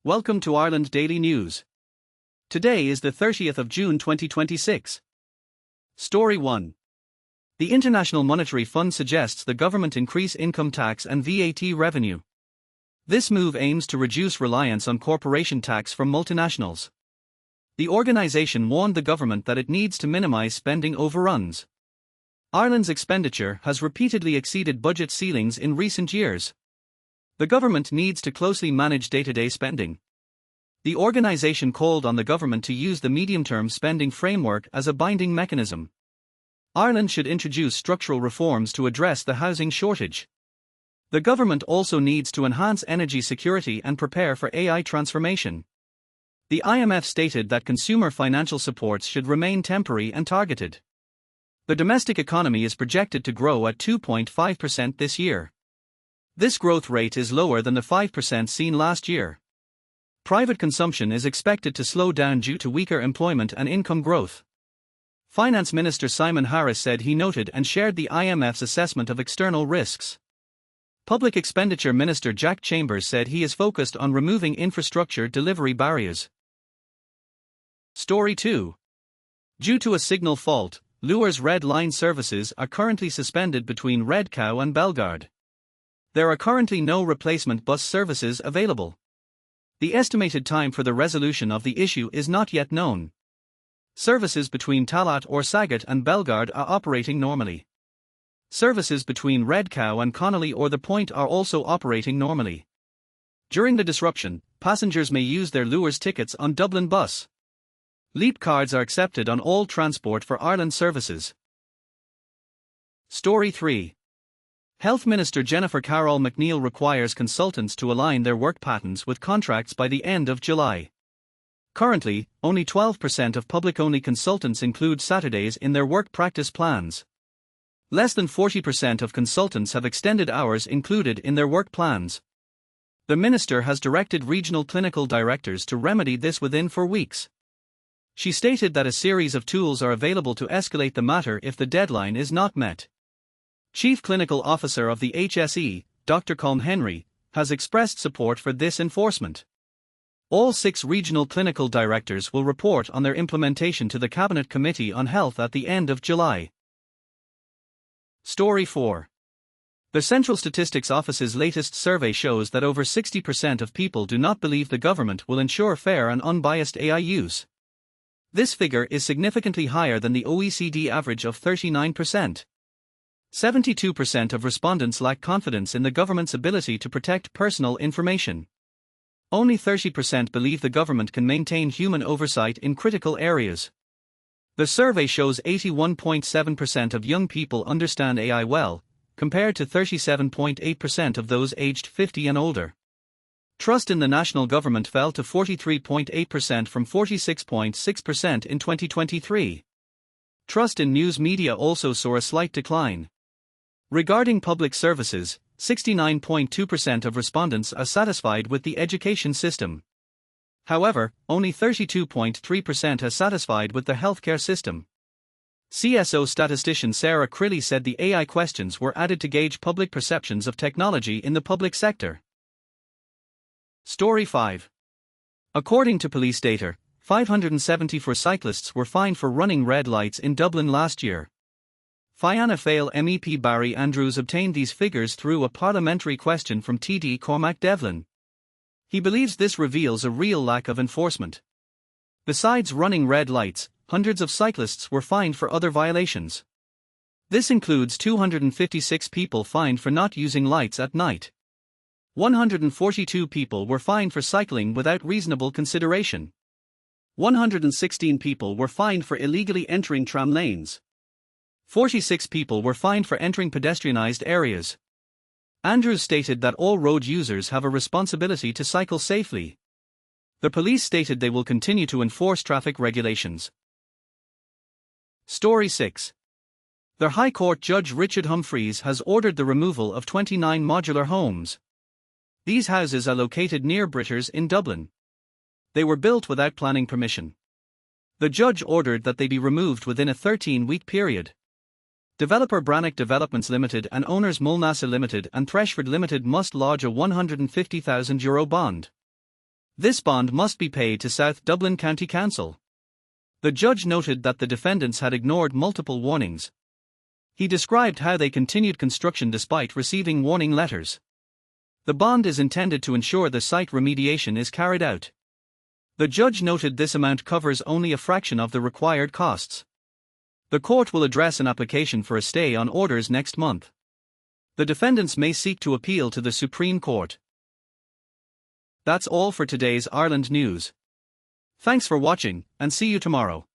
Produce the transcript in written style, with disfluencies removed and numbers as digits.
Welcome to Ireland Daily News. Today is the 30th of June 2026. Story 1. The International Monetary Fund suggests the government increase income tax and VAT revenue. This move aims to reduce reliance on corporation tax from multinationals. The organisation warned the government that it needs to minimise spending overruns. Ireland's expenditure has repeatedly exceeded budget ceilings in recent years. The government needs to closely manage day-to-day spending. The organisation called on the government to use the medium-term spending framework as a binding mechanism. Ireland should introduce structural reforms to address the housing shortage. The government also needs to enhance energy security and prepare for AI transformation. The IMF stated that consumer financial supports should remain temporary and targeted. The domestic economy is projected to grow at 2.5% this year. This growth rate is lower than the 5% seen last year. Private consumption is expected to slow down due to weaker employment and income growth. Finance Minister Simon Harris said he noted and shared the IMF's assessment of external risks. Public Expenditure Minister Jack Chambers said he is focused on removing infrastructure delivery barriers. Story 2. Due to a signal fault, Luas Red Line services are currently suspended between Red Cow and Belgard. There are currently no replacement bus services available. The estimated time for the resolution of the issue is not yet known. Services between Tallaght or Sagat and Belgard are operating normally. Services between Red Cow and Connolly or The Point are also operating normally. During the disruption, passengers may use their Luas tickets on Dublin bus. Leap cards are accepted on all Transport for Ireland services. Story 3. Health Minister Jennifer Carroll MacNeill requires consultants to align their work patterns with contracts by the end of July. Currently, only 12% of public-only consultants include Saturdays in their work practice plans. Less than 40% of consultants have extended hours included in their work plans. The minister has directed regional clinical directors to remedy this within 4 weeks. She stated that a series of tools are available to escalate the matter if the deadline is not met. Chief Clinical Officer of the HSE, Dr. Colm Henry, has expressed support for this enforcement. All 6 regional clinical directors will report on their implementation to the Cabinet Committee on Health at the end of July. Story 4. The Central Statistics Office's latest survey shows that over 60% of people do not believe the government will ensure fair and unbiased AI use. This figure is significantly higher than the OECD average of 39%. 72% of respondents lack confidence in the government's ability to protect personal information. Only 30% believe the government can maintain human oversight in critical areas. The survey shows 81.7% of young people understand AI well, compared to 37.8% of those aged 50 and older. Trust in the national government fell to 43.8% from 46.6% in 2023. Trust in news media also saw a slight decline. Regarding public services, 69.2% of respondents are satisfied with the education system. However, only 32.3% are satisfied with the healthcare system. CSO statistician Sarah Crilly said the AI questions were added to gauge public perceptions of technology in the public sector. Story 5. According to police data, 574 cyclists were fined for running red lights in Dublin last year. Fianna Fáil MEP Barry Andrews obtained these figures through a parliamentary question from TD Cormac Devlin. He believes this reveals a real lack of enforcement. Besides running red lights, hundreds of cyclists were fined for other violations. This includes 256 people fined for not using lights at night. 142 people were fined for cycling without reasonable consideration. 116 people were fined for illegally entering tram lanes. 46 people were fined for entering pedestrianised areas. Andrews stated that all road users have a responsibility to cycle safely. The police stated they will continue to enforce traffic regulations. Story 6. The High Court Judge Richard Humphreys has ordered the removal of 29 modular homes. These houses are located near Britters in Dublin. They were built without planning permission. The judge ordered that they be removed within a 13-week period. Developer Brannock Developments Limited and owners Mulnasa Limited and Threshford Limited must lodge a €150,000 bond. This bond must be paid to South Dublin County Council. The judge noted that the defendants had ignored multiple warnings. He described how they continued construction despite receiving warning letters. The bond is intended to ensure the site remediation is carried out. The judge noted this amount covers only a fraction of the required costs. The court will address an application for a stay on orders next month. The defendants may seek to appeal to the Supreme Court. That's all for today's Ireland news. Thanks for watching, and see you tomorrow.